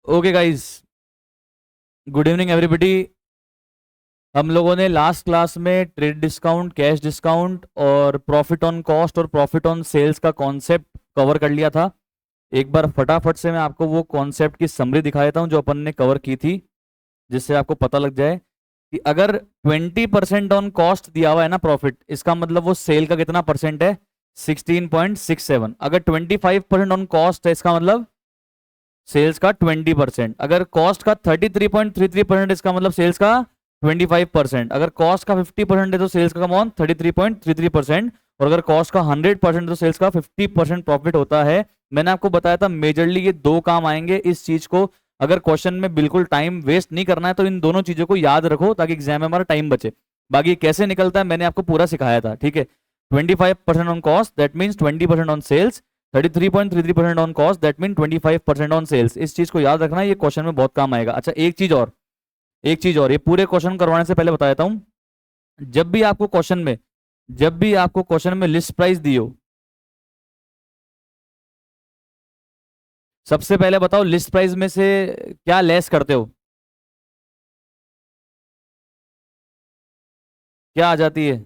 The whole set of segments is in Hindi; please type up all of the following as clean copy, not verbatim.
Okay guys, good evening everybody. हम लोगों ने लास्ट क्लास में ट्रेड डिस्काउंट, कैश डिस्काउंट और प्रॉफिट ऑन कॉस्ट और प्रॉफिट ऑन सेल्स का कॉन्सेप्ट कवर कर लिया था। एक बार फटाफट से मैं आपको वो कॉन्सेप्ट की समरी दिखा देता हूँ जो अपन ने कवर की थी, जिससे आपको पता लग जाए कि अगर 20% ऑन कॉस्ट दिया हुआ है ना प्रॉफिट, इसका मतलब वो सेल का कितना परसेंट है? 16.67। अगर 25% ऑन कॉस्ट है, इसका मतलब सेल्स का 20%। अगर कॉस्ट का 33.33%, इसका मतलब सेल्स का 25%। अगर कॉस्ट का 50% है तो सेल्स का कम 33.33%। और अगर कॉस्ट का 100% तो सेल्स का 50% प्रॉफिट होता है। मैंने आपको बताया था मेजरली ये दो काम आएंगे इस चीज को। अगर क्वेश्चन में बिल्कुल टाइम वेस्ट नहीं करना है तो इन दोनों चीजों को याद रखो ताकि एग्जाम में हमारा टाइम बचे। बाकी कैसे निकलता है मैंने आपको पूरा सिखाया था, ठीक है। 25% on cost that means 20% on sales, 33.33% on cost that mean 25% on sales. इस चीज को याद रखना, ये क्वेश्चन में बहुत काम आएगा। अच्छा, एक चीज और ये पूरे क्वेश्चन करवाने से पहले बता देता हूं। जब भी आपको क्वेश्चन में लिस्ट प्राइस दी हो, सबसे पहले बताओ लिस्ट प्राइस में से क्या लेस करते हो? क्या आ जाती है?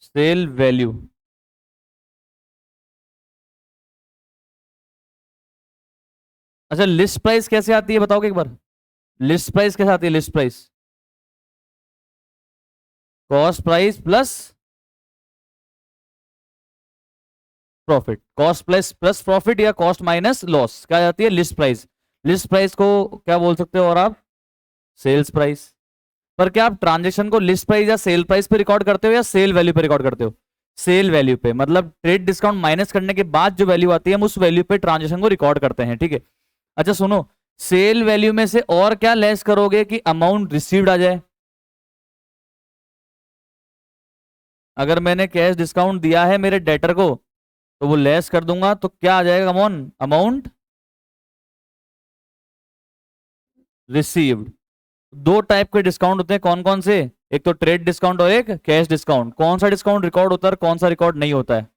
Sale value. अच्छा, लिस्ट प्राइस कैसे आती है बताओगे एक बार? लिस्ट प्राइस कैसे आती है? List price cost price plus profit, cost plus plus profit या कॉस्ट माइनस लॉस, क्या आ जाती है? List price. लिस्ट प्राइस को क्या बोल सकते हो और आप? Sales price. पर क्या आप ट्रांजेक्शन को लिस्ट प्राइस या सेल प्राइस पे रिकॉर्ड करते हो या सेल वैल्यू पे रिकॉर्ड करते हो? सेल वैल्यू पे, मतलब ट्रेड डिस्काउंट माइनस करने के बाद जो वैल्यू आती है हम उस वैल्यू पे ट्रांजेक्शन को रिकॉर्ड करते हैं, ठीक है। अच्छा सुनो, सेल वैल्यू में से और क्या लेस करोगे कि अमाउंट रिसीव्ड आ जाए? अगर मैंने कैश डिस्काउंट दिया है मेरे डेटर को तो वो लेस कर दूंगा तो क्या आ जाएगा? Amount received. दो टाइप के डिस्काउंट होते हैं, कौन कौन से? एक तो ट्रेड डिस्काउंट और एक कैश डिस्काउंट। कौन सा डिस्काउंट रिकॉर्ड होता है और कौन सा रिकॉर्ड नहीं होता है?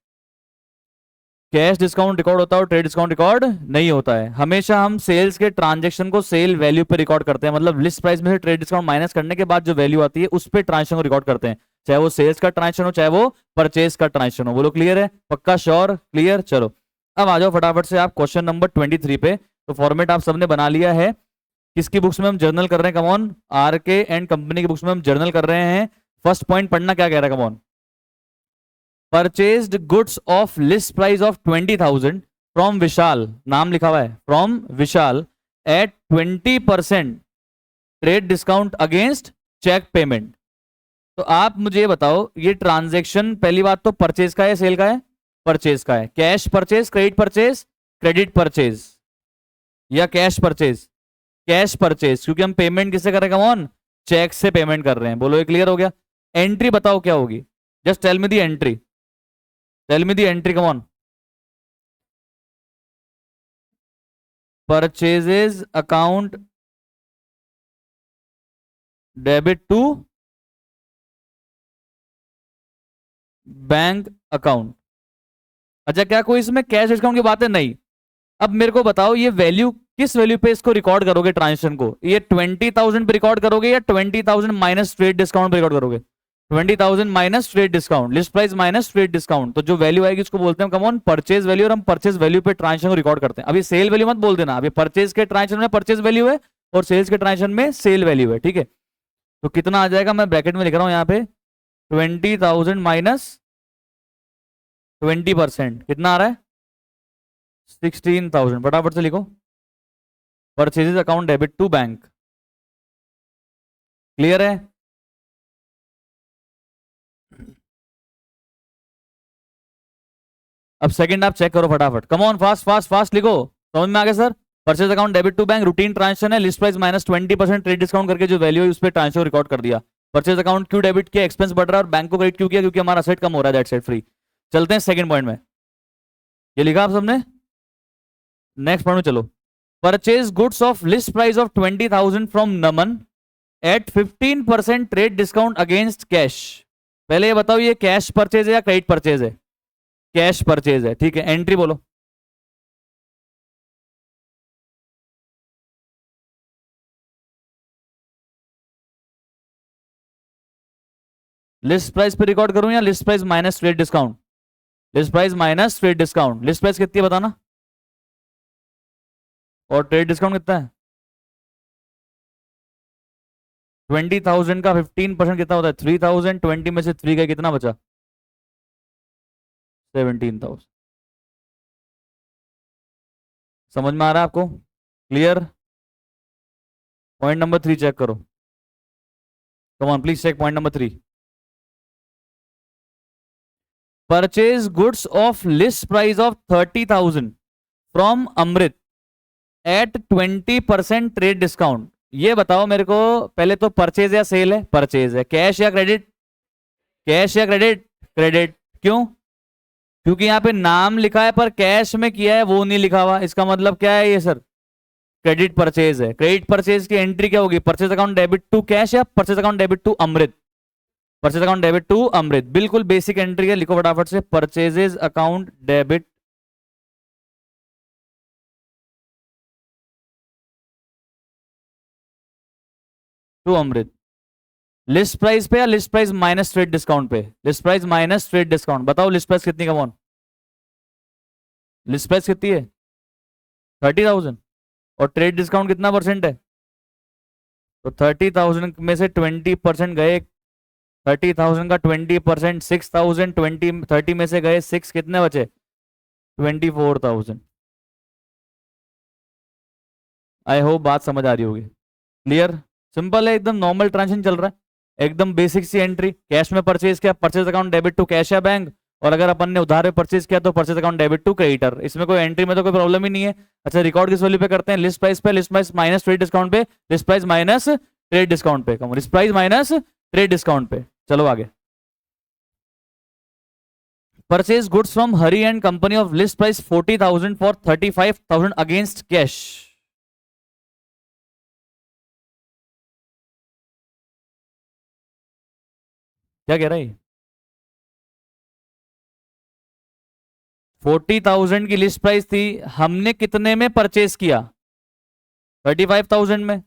कैश डिस्काउंट रिकॉर्ड होता है और ट्रेड डिस्काउंट रिकॉर्ड नहीं होता है। हमेशा हम सेल्स के ट्रांजेक्शन को सेल वैल्यू पे रिकॉर्ड करते हैं, मतलब लिस्ट प्राइस में से ट्रेड डिस्काउंट माइनस करने के बाद जो वैल्यू आती है उस पे ट्रांजेक्शन को रिकॉर्ड करते हैं, चाहे वो सेल्स का ट्रांजेक्शन हो चाहे वो परचेज का ट्रांजेक्शन हो। बोलो क्लियर है? पक्का? श्योर? क्लियर? चलो अब आ जाओ फटाफट से आप क्वेश्चन नंबर 23 पे। तो फॉर्मेट आप सबने बना लिया है। किसकी बुक्स में हम जर्नल कर रहे हैं? कमॉन, आर के एंड कंपनी की बुक्स में हम जर्नल कर रहे हैं। फर्स्ट पॉइंट पढ़ना क्या कह रहा है, come on. Purchased goods of list price of 20,000 from Vishal, नाम लिखा हुआ है from Vishal, at 20% trade discount against cheque payment. तो आप मुझे बताओ, ये ट्रांजेक्शन पहली बात तो परचेज का है सेल का है? परचेज का है। Cash purchase, credit purchase, credit purchase या कैश परचेज? कैश परचेज, क्योंकि हम पेमेंट किससे कर रहे हैं? कमॉन, चेक से पेमेंट कर रहे हैं। बोलो ये क्लियर हो गया? एंट्री बताओ क्या होगी? Just tell me the entry, tell me the entry, come on. Purchases account debit to bank account. अच्छा, क्या कोई इसमें कैश डिस्काउंट की बात है? नहीं। अब मेरे को बताओ ये वैल्यू किस वैल्यू पे इसको रिकॉर्ड करोगे ट्रांजेक्शन को? ये 20,000 पे रिकॉर्ड करोगे या 20,000 माइनस ट्रेड डिस्काउंट पे रिकॉर्ड करोगे? 20,000 minus trade discount, list price minus trade discount. तो जो वैल्यू आएगी उसको बोलते हैं कमॉन परचेज वैल्यू, और हम परचेज वैल्यू पे ट्रांजेक्शन को रिकॉर्ड करते हैं। अभी सेल वैल्यू मत बोल देना, अभी परचेज के ट्रांजेक्शन में परचेज वैल्यू है और सेल्स के ट्रांजेक्शन में सेल वैल्यू है, ठीक है। तो कितना आ जाएगा, मैं ब्रैकेट में लिख रहा हूं यहाँ पे, 20,000 माइनस 20%, कितना आ रहा है? 16,000। फटाफट से लिखो, purchases account debit to bank. Clear है? अब सेकंड आप चेक करो फटाफट, come on, fast fast fast लिखो। समझ में आ गया sir? Purchase account debit to bank routine transaction है, list price minus 20% trade discount करके जो वैल्यू है उस पर ट्रांसफर रिकॉर्ड कर दिया। परचेज अकाउंट क्यों डेबिट किया? एक्सपेंस बढ़ रहा है। और बैंक को क्रेडिट क्यों किया? क्योंकि हमारा असेट कम हो रहा है, दैट्स इट, फ्री। चलते हैं सेकंड पॉइंट में। ये लिखा आप सबने? नेक्स्ट पॉइंट में चलो। Purchase goods of list price of 20,000 from Naman at 15% trade discount against cash. पहले ये बताओ ये कैश परचेज है या क्रेडिट परचेज है? कैश परचेज है, ठीक है। एंट्री बोलो। लिस्ट प्राइस पे रिकॉर्ड करूं या list price minus trade discount? List price minus trade discount. List price कितनी है बताना, और ट्रेड डिस्काउंट कितना है? 20,000 का 15% कितना होता है? 3,000। 20 में से 3 का कितना बचा? 17,000। समझ में आ रहा है आपको? क्लियर? पॉइंट नंबर 3 चेक करो। Come on please check point number 3। Purchase goods of list price of 30,000 from Amrit at 20% trade discount. ये बताओ मेरे को, पहले तो परचेज या सेल है? परचेज है। कैश या क्रेडिट? कैश या क्रेडिट? क्रेडिट। क्यों? क्योंकि यहाँ पे नाम लिखा है पर कैश में किया है वो नहीं लिखा हुआ। इसका मतलब क्या है ये सर? क्रेडिट परचेज है। क्रेडिट परचेज की एंट्री क्या होगी? Purchase account debit to cash या purchase account debit to Amrit? Purchase account debit to Amrit, बिल्कुल बेसिक एंट्री है। लिखो फटाफट से, purchases account debit to Amrit. List price पे या list price minus trade discount पे? List price minus trade discount. बताओ लिस्ट प्राइस कितनी का कौन? लिस्ट प्राइस कितनी है? 30,000। और ट्रेड डिस्काउंट कितना परसेंट है? तो 30,000 में से 20% गए। 30,000 का 20% 6,000। 30 में से गए 6, कितने बचे? 24,000। आई होप बात समझ आ रही होगी। क्लियर? सिंपल है एकदम, नॉर्मल ट्रांजेक्शन चल रहा है, एकदम बेसिक सी एंट्री। कैश में परचेज किया, purchase account debit to cash या बैंक। और अगर अपन ने उधार में परचेज किया तो purchase account debit to creditor. इसमें कोई एंट्री में तो कोई प्रॉब्लम ही नहीं है। अच्छा, रिकॉर्ड किस वैल्यू पे करते हैं? लिस्ट प्राइस पे। List price minus trade discount पे। List price minus trade discount पे। Come, list price minus trade discount पे। चलो आगे। Purchase goods from Hari and company of list price 40,000 for 35,000 against cash. क्या कह रहा है? 40,000 की लिस्ट प्राइस थी, हमने कितने में परचेज किया? 35,000 में।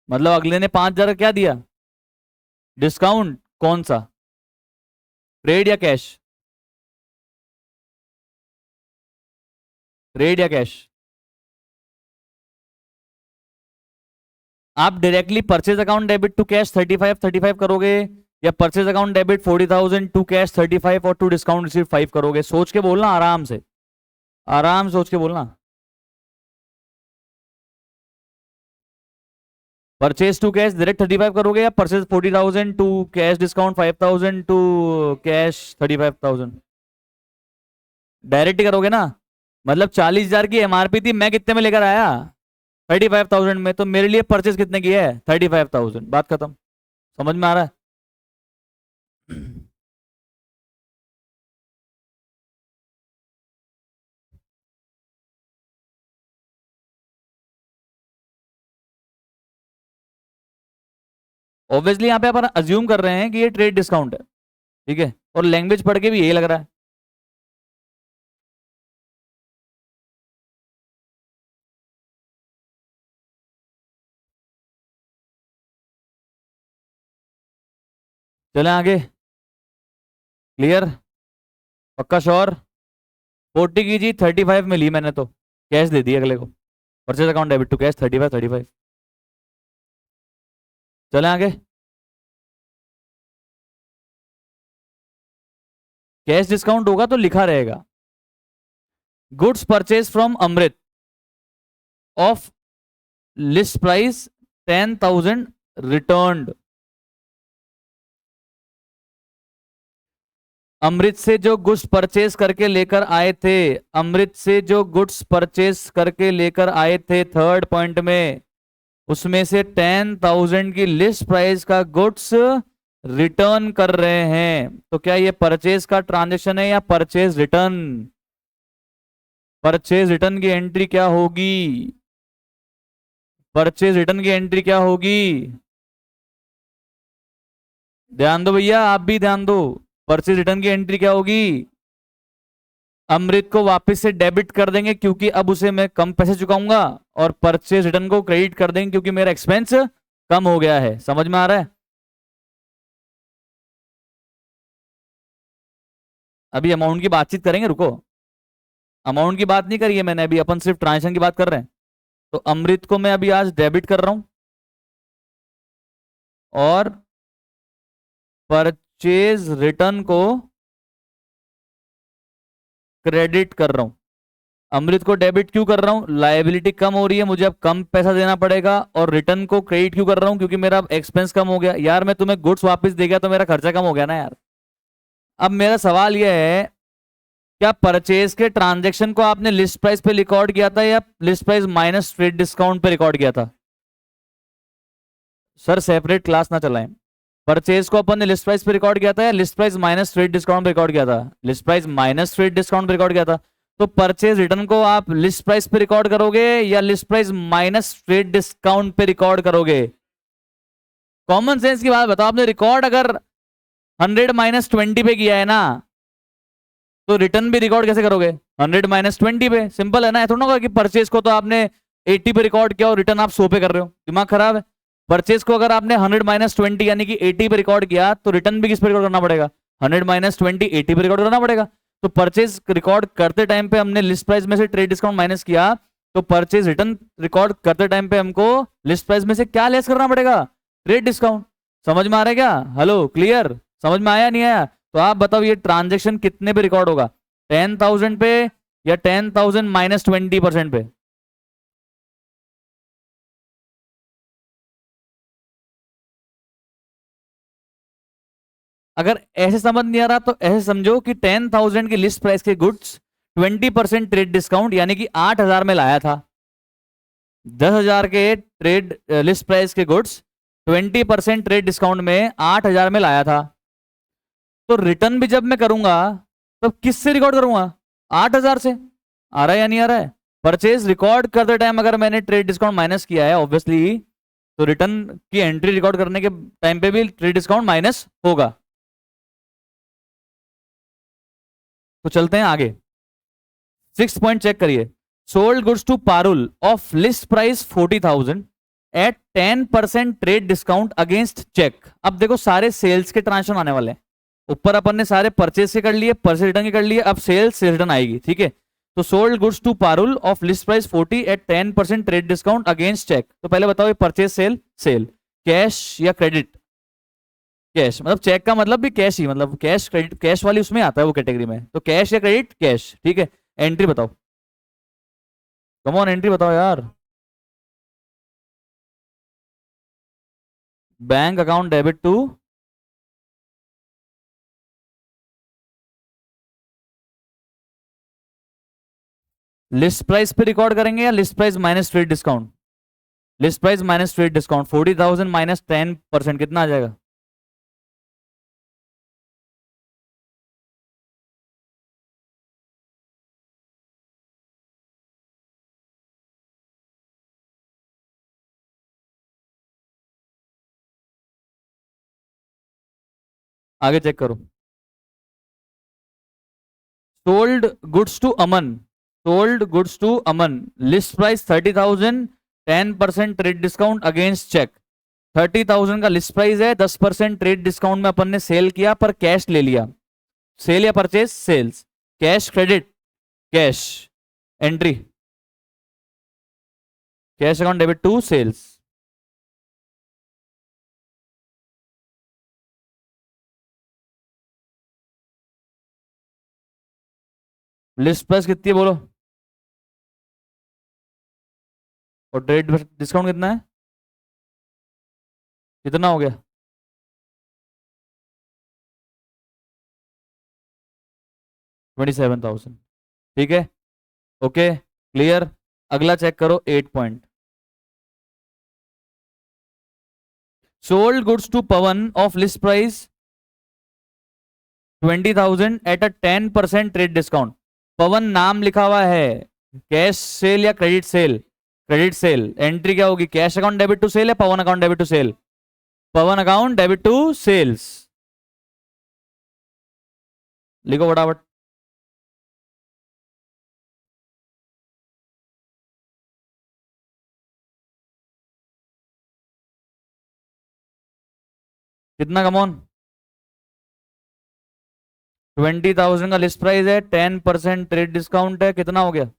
मतलब अगले ने 5,000 क्या दिया? डिस्काउंट। कौन सा? ट्रेड या कैश? ट्रेड या कैश? आप directly purchase account debit to cash 35 करोगे, या purchase account debit 40,000 to cash 35 और टू डिस्काउंट रिसीव 5 करोगे? सोच के बोलना, आराम से, आराम सोच के बोलना। परचेज टू कैश डायरेक्ट 35 करोगे, या purchase 40,000 to cash discount 5,000 to cash 35,000? Direct करोगे ना। मतलब 40,000 की एमआरपी थी, मैं कितने में लेकर आया? 35,000 में। तो मेरे लिए परचेज कितने की है? 35,000। बात खत्म। समझ में आ रहा है? ऑब्वियसली यहाँ पे अपन अज्यूम कर रहे हैं कि ये ट्रेड डिस्काउंट है, ठीक है, और लैंग्वेज पढ़ के भी यही लग रहा है। चलें आगे। क्लियर? पक्का श्योर? 40 की जी 35 में ली मैंने, तो कैश दे दी अगले को। Purchase account debit to cash 35। चलें आगे। कैश डिस्काउंट होगा तो लिखा रहेगा, goods purchase from Amrit of list price 10,000 returned. Amrit से जो गुड्स परचेज करके लेकर आए थे, अमृत से जो गुड्स परचेज करके लेकर आए थे थर्ड पॉइंट में, उसमें से 10,000 की लिस्ट प्राइस का गुड्स रिटर्न कर रहे हैं। तो क्या ये परचेज का ट्रांजेक्शन है या परचेज रिटर्न? परचेज रिटर्न की एंट्री क्या होगी? परचेज रिटर्न की एंट्री क्या होगी? ध्यान दो भैया, आप भी ध्यान दो। परचेज रिटर्न की एंट्री क्या होगी? अमृत को वापस से डेबिट कर देंगे क्योंकि अब उसे मैं कम पैसे चुकाऊंगा, और परचेज रिटर्न को क्रेडिट कर देंगे क्योंकि मेरा एक्सपेंस कम हो गया है। समझ में आ रहा है? अभी अमाउंट की बातचीत करेंगे, रुको। अमाउंट की बात नहीं करी है मैंने, अभी अपन सिर्फ ट्रांजेक्शन की बात कर रहे हैं। तो अमृत को मैं अभी आज डेबिट कर रहा हूं और परचेज रिटर्न को क्रेडिट कर रहा हूं। अमृत को डेबिट क्यों कर रहा हूं? लायबिलिटी कम हो रही है, मुझे अब कम पैसा देना पड़ेगा। और रिटर्न को क्रेडिट क्यों कर रहा हूं? क्योंकि मेरा एक्सपेंस कम हो गया। यार मैं तुम्हें गुड्स वापस दे गया तो मेरा खर्चा कम हो गया ना यार। अब मेरा सवाल यह है, क्या परचेज के ट्रांजेक्शन को आपने लिस्ट प्राइस पे रिकॉर्ड किया था या list price minus trade discount पे रिकॉर्ड किया था? सर सेपरेट क्लास ना चलाएं। परचेज को अपन ने लिस्ट प्राइस पे रिकॉर्ड किया था या list price minus trade discount पे रिकॉर्ड किया था? List price minus trade discount पे रिकॉर्ड किया था। तो परचेज रिटर्न को आप लिस्ट प्राइस पे रिकॉर्ड करोगे या list price minus trade discount पे रिकॉर्ड करोगे? कॉमन सेंस की बात बताओ, आपने रिकॉर्ड अगर 100 - 20 पे किया है ना, तो रिटर्न भी रिकॉर्ड कैसे करोगे? 100 - 20 पे। सिंपल है ना, थोड़ा होगा कि परचेज को तो आपने 80 पे रिकॉर्ड किया और रिटर्न आप 100 पे कर रहे हो, दिमाग खराब है। परचेज को अगर आपने 100 - 20 यानी कि 80 पे रिकॉर्ड किया, तो रिटर्न भी किस पे रिकॉर्ड करना पड़ेगा? 100 - 20 80 पे रिकॉर्ड करना पड़ेगा। तो परचेज रिकॉर्ड करते टाइम पे हमने लिस्ट प्राइस में से ट्रेड डिस्काउंट माइनस किया, तो परचेज रिटर्न रिकॉर्ड करते टाइम पे हमको लिस्ट प्राइस में से क्या लेस करना पड़ेगा? Trade discount. समझ में आ रहा है क्या? Hello, clear? समझ में आया नहीं आया? तो आप बताओ ये ट्रांजेक्शन कितने पे रिकॉर्ड होगा? 10,000 पे या 10,000 -20% पे? अगर ऐसे समझ नहीं आ रहा तो ऐसे समझो कि 10,000 की लिस्ट प्राइस के गुड्स 20% ट्रेड डिस्काउंट यानी कि 8,000 में लाया था। 10,000 के ट्रेड लिस्ट प्राइस के गुड्स 20% ट्रेड डिस्काउंट में 8,000 में लाया था। तो रिटर्न भी जब मैं करूंगा तब किससे रिकॉर्ड करूंगा? 8,000 से। आ रहा है या नहीं आ रहा है? परचेज रिकॉर्ड करते टाइम अगर मैंने ट्रेड डिस्काउंट माइनस किया है ऑब्वियसली, तो रिटर्न की एंट्री रिकॉर्ड करने के टाइम पे भी ट्रेड डिस्काउंट माइनस होगा। तो चलते हैं आगे। 6 पॉइंट चेक करिए। Sold goods to Parul of list price 40,000 at 10% trade discount against cheque. अब देखो सारे सेल्स के ट्रांजेक्शन आने वाले हैं। ऊपर अपन ने सारे परचेज से कर लिए, परचेज रिटर्न के कर लिए, अब सेल्स रिटर्न आएगी, ठीक है। तो sold goods to Parul of list price 40 at 10% trade discount against cheque. तो पहले बताओ ये परचेज सेल सेल कैश या क्रेडिट? कैश। मतलब चेक का मतलब भी कैश ही, मतलब कैश क्रेडिट कैश वाली उसमें आता है वो कैटेगरी में। तो कैश या क्रेडिट? कैश, ठीक है। एंट्री बताओ, कम ऑन एंट्री बताओ यार। Bank account debit to list price पे रिकॉर्ड करेंगे या list price minus trade discount? List price minus trade discount 40,000 -10% कितना आ जाएगा? आगे चेक करो। Sold goods to Aman, sold goods to Aman, list price 30,000, 10% trade discount against cheque. 30,000 का लिस्ट प्राइस है, 10% ट्रेड डिस्काउंट में अपन ने सेल किया पर कैश ले लिया। सेल या purchase? Sales. Cash credit? Cash. Entry cash account debit to sales. List price कितनी है बोलो? और ट्रेड डिस्काउंट कितना है? कितना हो गया? 27,000, ठीक है। Okay, clear. अगला चेक करो 8 point. Sold goods to Pawan of list price 20,000 at a 10% trade discount. Pawan नाम लिखा हुआ है, कैश सेल या credit sale? Credit sale. Entry क्या होगी? Cash account debit to sale या Pawan account debit to sale? Pawan account debit to sales. लिखो फटाफट। कितना कमॉन? 20,000 का लिस्ट प्राइस है, 10% ट्रेड डिस्काउंट है, कितना हो गया?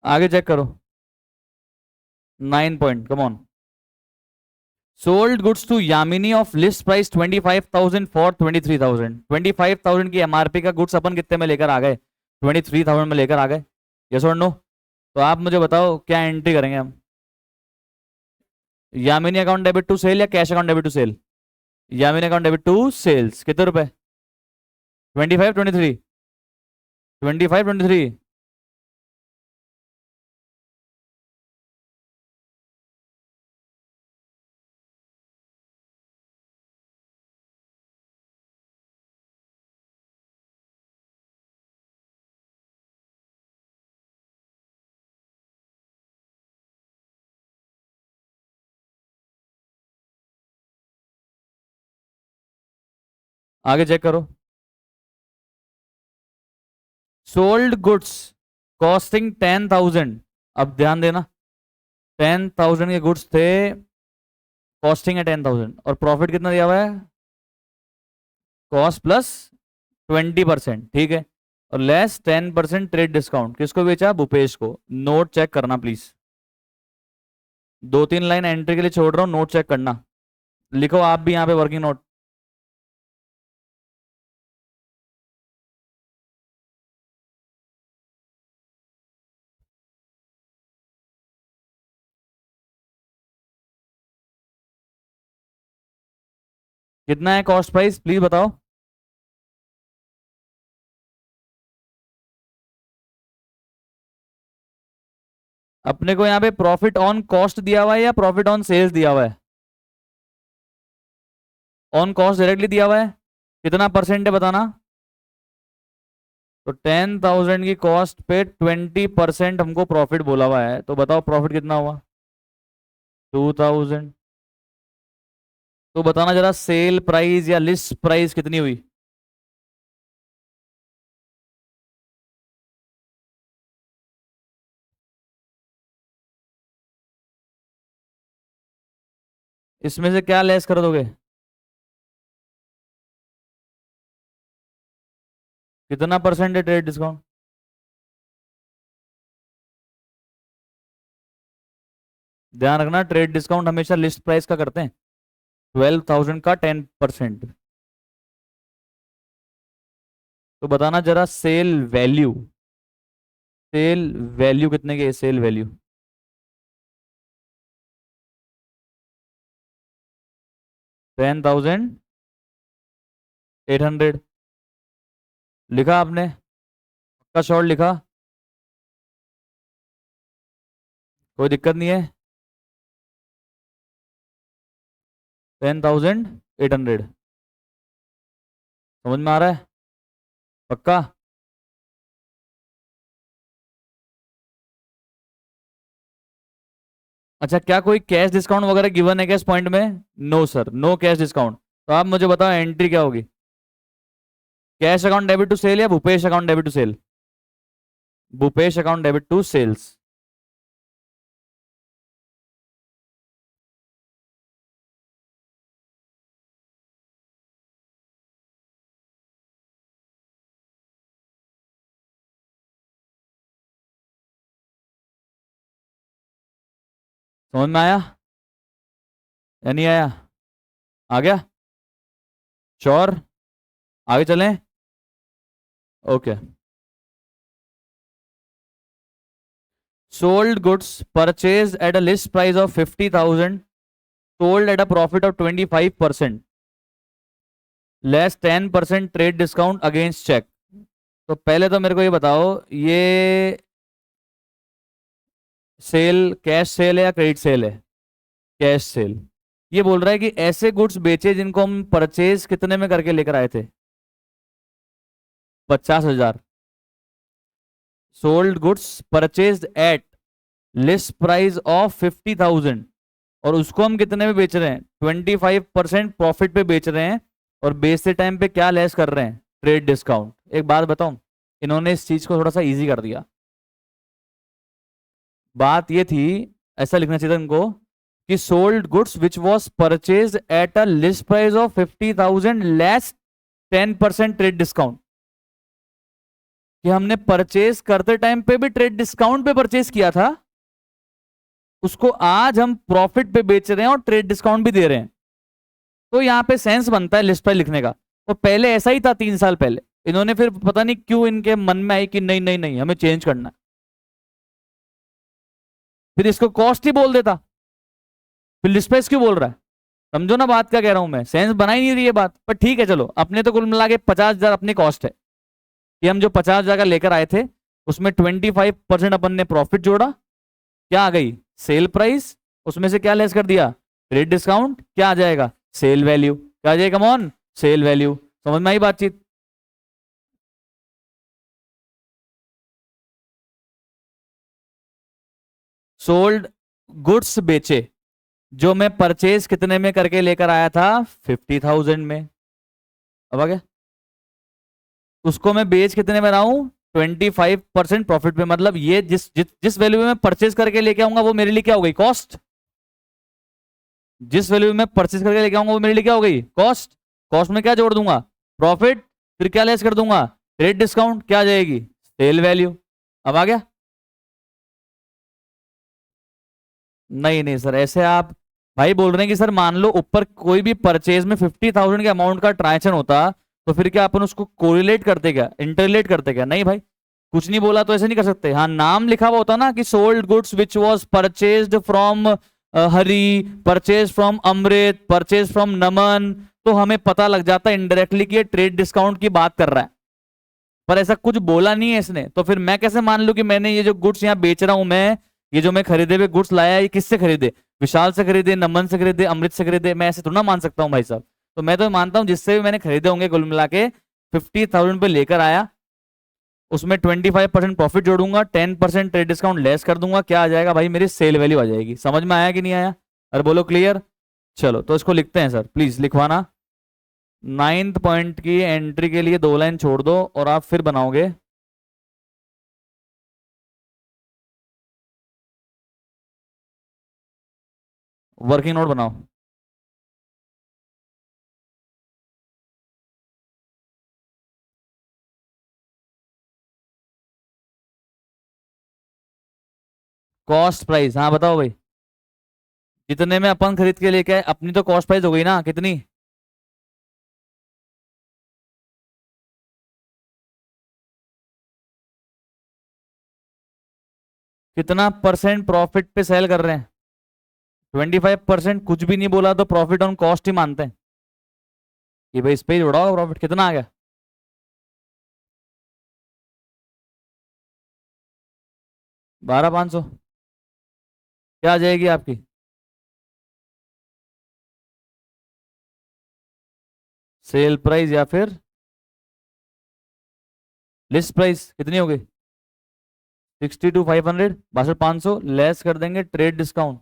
आगे चेक करो। 9 point, come on. Sold goods to Yamini of list price 25,000 for 23,000। 25,000 की एमआरपी का गुड्स अपन कितने में लेकर आ गए? 23,000 में लेकर आ गए। यस और नो? तो आप मुझे बताओ क्या एंट्री करेंगे हम? Yamini account debit to sale या cash account debit to sale? Yamini account debit to sales, कितने रुपए? 25, 23, 25, 23। आगे चेक करो। Sold goods costing 10,000। अब ध्यान देना, 10,000 के गुड्स थे, कॉस्टिंग है 10,000, और प्रॉफिट कितना दिया हुआ है? कॉस्ट प्लस 20%, ठीक है, और लेस 10% ट्रेड डिस्काउंट। किसको बेचा? भूपेश को। नोट चेक करना प्लीज, 2-3 लाइन एंट्री के लिए छोड़ रहा हूं, नोट चेक करना। लिखो आप भी यहाँ पे वर्किंग नोट। कितना है कॉस्ट प्राइस, प्लीज बताओ। अपने को यहाँ पे प्रॉफिट ऑन कॉस्ट दिया हुआ है या प्रॉफिट ऑन सेल्स दिया हुआ है? ऑन कॉस्ट डायरेक्टली दिया हुआ है। कितना परसेंट है बताना? तो 10,000 की कॉस्ट पे 20% हमको प्रॉफिट बोला हुआ है, तो बताओ प्रॉफिट कितना हुआ? 2,000। तो बताना जरा सेल प्राइस या लिस्ट प्राइस कितनी हुई? इसमें से क्या लेस कर दोगे? कितना परसेंट है ट्रेड डिस्काउंट? ध्यान रखना, ट्रेड डिस्काउंट हमेशा लिस्ट प्राइस का करते हैं। 12,000 का 10%। तो बताना जरा सेल वैल्यू, सेल वैल्यू कितने की है? Sale value 10,800। लिखा आपने? पक्का शॉर्ट लिखा? कोई दिक्कत नहीं है? 10,800 समझ में आ रहा है? पक्का? अच्छा, क्या कोई कैश डिस्काउंट वगैरह गिवन है क्या इस पॉइंट में? No sir, no cash discount. तो आप मुझे बताओ एंट्री क्या होगी? Cash account debit to sale या Bhupesh account debit to sale? Bhupesh account debit to sales. समझ में आया या नहीं आया? आ गया? श्योर? आगे चलें? Okay. Sold goods purchase at a list price of 50,000, sold at a profit of 25%, less 10% trade discount against cheque. तो पहले तो मेरे को ये बताओ, ये सेल कैश सेल है या क्रेडिट सेल है? Cash cell. ये बोल रहा है कि ऐसे गुड्स बेचे जिनको हम परचेज कितने में करके लेकर आए थे? 50,000। Sold goods purchase at least price of 50,000, और उसको हम कितने में बेच रहे हैं? 25% प्रॉफिट पे बेच रहे हैं, और बेचते टाइम पे क्या लेस कर रहे हैं? Trade discount. एक बात बताऊं, इन्होंने इस चीज को थोड़ा सा इजी कर दिया। बात ये थी, ऐसा लिखना चाहिए था इनको कि sold goods which was purchase at a list price of 50,000 less 10% trade discount. कि हमने परचेज करते टाइम पे भी ट्रेड डिस्काउंट पे परचेज किया था, उसको आज हम प्रॉफिट पे बेच रहे हैं और ट्रेड डिस्काउंट भी दे रहे हैं। तो यहां पे सेंस बनता है लिस्ट प्राइस लिखने का। और पहले ऐसा ही था 3 साल पहले, इन्होंने फिर पता नहीं क्यों इनके मन में आई कि नहीं नहीं नहीं हमें चेंज करना है, फिर इसको कॉस्ट ही बोल देता, फिर लिस्ट प्राइस क्यों बोल रहा है? समझो ना बात क्या कह रहा हूं मैं, सेंस बना ही नहीं रही है बात। पर ठीक है चलो, अपने तो कुल मिला के 50,000 अपनी कॉस्ट है कि हम जो 50,000 का लेकर आए थे उसमें 25% अपन ने प्रॉफिट जोड़ा, क्या आ गई? Sale price. उसमें से क्या लेस कर दिया? Trade discount. क्या आ जाएगा? Sale value. क्या आ जाएगा? Come on, sale value. समझ में आई बातचीत? सोल्ड गुड्स बेचे, जो मैं परचेज कितने में करके लेकर आया था? 50,000 में। अब आ गया? उसको मैं बेच कितने में रहा हूं? 25% प्रॉफिट पे। मतलब ये जिस वैल्यू में मैं परचेज करके लेके आऊंगा वो मेरे लिए क्या हो गई? कॉस्ट। जिस वैल्यू में परचेज करके लेके आऊंगा वो मेरे लिए क्या हो गई? कॉस्ट। कॉस्ट में क्या जोड़ दूंगा? प्रॉफिट। फिर क्या लेस कर दूंगा? Trade discount. क्या आ जाएगी? Sale value. अब आ गया? नहीं नहीं सर, ऐसे आप भाई बोल रहे हैं कि सर मान लो ऊपर कोई भी परचेज में 50,000 के अमाउंट का ट्रांजेक्शन होता, तो फिर क्या अपन उसको कोरिलेट करते क्या, इंटरलेट करते क्या? नहीं भाई, कुछ नहीं बोला तो ऐसे नहीं कर सकते। हाँ, नाम लिखा हुआ होता ना कि sold goods which was purchased from Hari, purchase from Amrit, purchase from Naman, तो हमें पता लग जाता है इनडायरेक्टली कि ये ट्रेड डिस्काउंट की बात कर रहा है। पर ऐसा कुछ बोला नहीं है इसने, तो फिर मैं कैसे मान लूं कि मैंने ये जो गुड्स यहाँ बेच रहा हूं मैं, ये जो मैं खरीदे हुए गुड्स लाया, ये किससे खरीदे? विशाल से खरीदे, नमन से खरीदे, अमृत से खरीदे? मैं ऐसे थोड़ा ना मान सकता हूँ भाई साहब। तो मैं तो मानता हूँ जिससे भी मैंने खरीदे होंगे कुल मिला के 50,000 पे लेकर आया, उसमें 25% प्रॉफिट जोड़ूंगा, 10% ट्रेड डिस्काउंट लेस कर दूंगा, क्या आ जाएगा भाई? मेरी सेल वैल्यू आ जाएगी। समझ में आया कि नहीं आया? अरे बोलो क्लियर। चलो तो इसको लिखते हैं सर, प्लीज लिखवाना। 9th पॉइंट की एंट्री के लिए 2 लाइन छोड़ दो और आप फिर बनाओगे। वर्किंग नोट बनाओ। कॉस्ट प्राइस, हाँ बताओ भाई। जितने में अपन खरीद के लेके आए, अपनी तो कॉस्ट प्राइस हो गई ना कितनी? कितना परसेंट प्रॉफिट पे सेल कर रहे हैं? 25%। कुछ भी नहीं बोला तो प्रॉफिट ऑन कॉस्ट ही मानते हैं कि भाई इस पे ही जोड़ा होगा प्रॉफिट। कितना आ गया? 12,500। क्या आ जाएगी आपकी? सेल प्राइस या फिर लिस्ट प्राइस कितनी हो गई? 62,500, 62,500 लेस कर देंगे ट्रेड डिस्काउंट।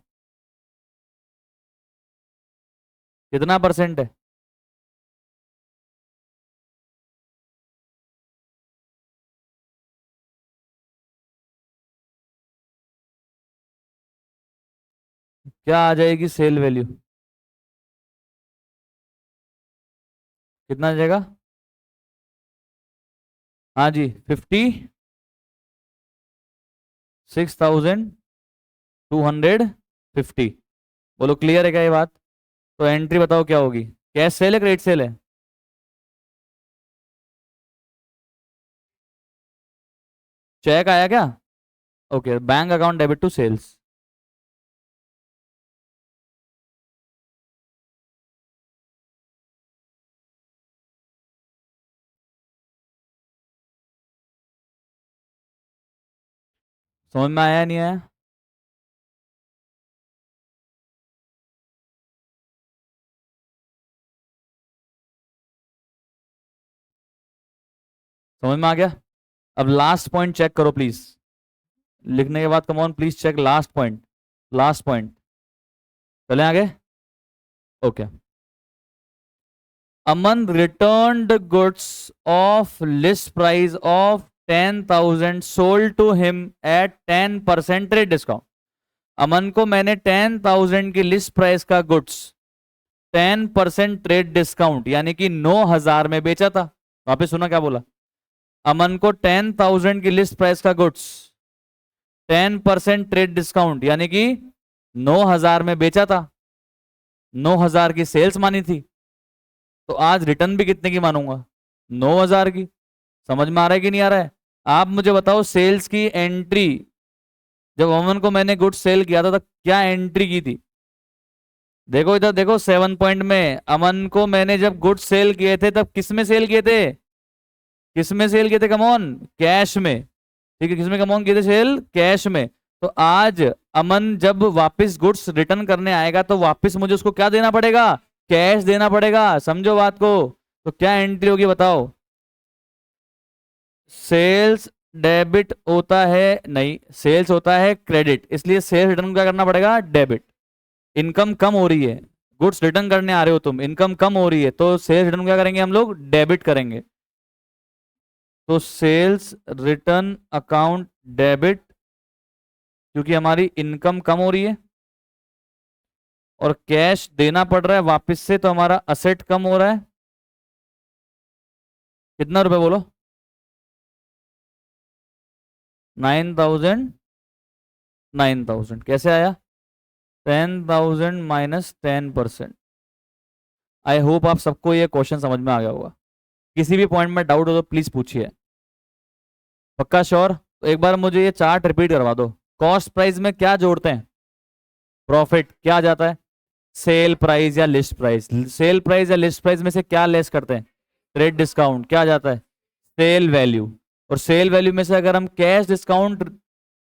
कितना परसेंट है? क्या आ जाएगी सेल वैल्यू? कितना आ जाएगा? हाँ जी, 56,250। बोलो क्लियर है क्या ये बात? तो एंट्री बताओ क्या होगी? कैश सेल है, क्रेडिट सेल है? चेक आया क्या? Okay, bank account debit to sales. समझ में आया नहीं आया? समझ में आ गया? अब लास्ट पॉइंट चेक करो प्लीज। लिखने के बाद come on please check last point. Last point. चले आगे। Okay. Aman returned goods of list price of 10,000 sold to him at 10% trade discount. Aman को मैंने 10,000 की लिस्ट प्राइस का गुड्स 10% ट्रेड डिस्काउंट यानी कि 9,000 में बेचा था। वापस सुना क्या बोला? अमन को 10,000 की लिस्ट प्राइस का गुड्स 10% ट्रेड डिस्काउंट यानी कि 9,000 में बेचा था, 9,000 की सेल्स मानी थी, तो आज रिटर्न भी कितने की मानूंगा? 9,000 की। समझ में आ रहा है कि नहीं आ रहा है? आप मुझे बताओ, सेल्स की एंट्री जब अमन को मैंने गुड्स सेल किया था तो क्या एंट्री की थी? देखो इधर देखो, 7 पॉइंट में अमन को मैंने जब गुड्स सेल किए थे तब किस में सेल किए थे? किस में सेल किए थे? कमॉन, कैश में। ठीक है, किसमें कमॉन किए थे सेल? कैश में। तो आज अमन जब वापस गुड्स रिटर्न करने आएगा तो वापस मुझे उसको क्या देना पड़ेगा? कैश देना पड़ेगा। समझो बात को। तो क्या एंट्री होगी बताओ? सेल्स डेबिट होता है, नहीं, सेल्स होता है क्रेडिट, इसलिए सेल्स रिटर्न क्या करना पड़ेगा? डेबिट। इनकम कम हो रही है, गुड्स रिटर्न करने आ रहे हो तुम, इनकम कम हो रही है, तो सेल्स रिटर्न क्या करेंगे हम लोग? डेबिट करेंगे। तो सेल्स रिटर्न अकाउंट डेबिट, क्योंकि हमारी इनकम कम हो रही है और कैश देना पड़ रहा है वापस से, तो हमारा असेट कम हो रहा है। कितना रुपए बोलो? 9,000। 9,000 कैसे आया? 10,000 माइनस 10%। आई होप आप सबको ये क्वेश्चन समझ में आ गया होगा। किसी भी पॉइंट में डाउट हो तो प्लीज पूछिए। पक्का श्योर? तो एक बार मुझे ये चार्ट रिपीट करवा दो। कॉस्ट प्राइस में क्या जोड़ते हैं? प्रॉफिट। क्या आ जाता है? सेल प्राइस या लिस्ट प्राइस। सेल प्राइस या लिस्ट प्राइस में से क्या लेस करते हैं? Trade discount. क्या आ जाता है? Sale value. और सेल वैल्यू में से अगर हम कैश डिस्काउंट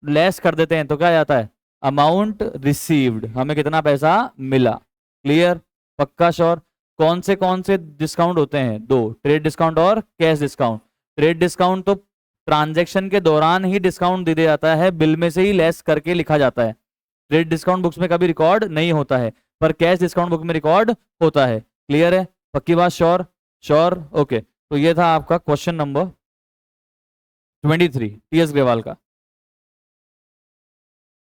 लेस कर देते हैं तो क्या आ जाता है? Amount received. हमें कितना पैसा मिला। क्लियर? पक्का श्योर? कौन से डिस्काउंट होते हैं? दो, ट्रेड डिस्काउंट और कैश डिस्काउंट। ट्रेड डिस्काउंट तो ट्रांजैक्शन के दौरान ही डिस्काउंट दे दिया जाता है, बिल में से ही लेस करके लिखा जाता है। ट्रेड डिस्काउंट बुक्स में कभी रिकॉर्ड नहीं होता है, पर कैश डिस्काउंट बुक में रिकॉर्ड होता है। क्लियर है? पक्की बात? श्योर? श्योर। ओके, तो ये था आपका क्वेश्चन नंबर 23 टीएस ग्रेवाल का।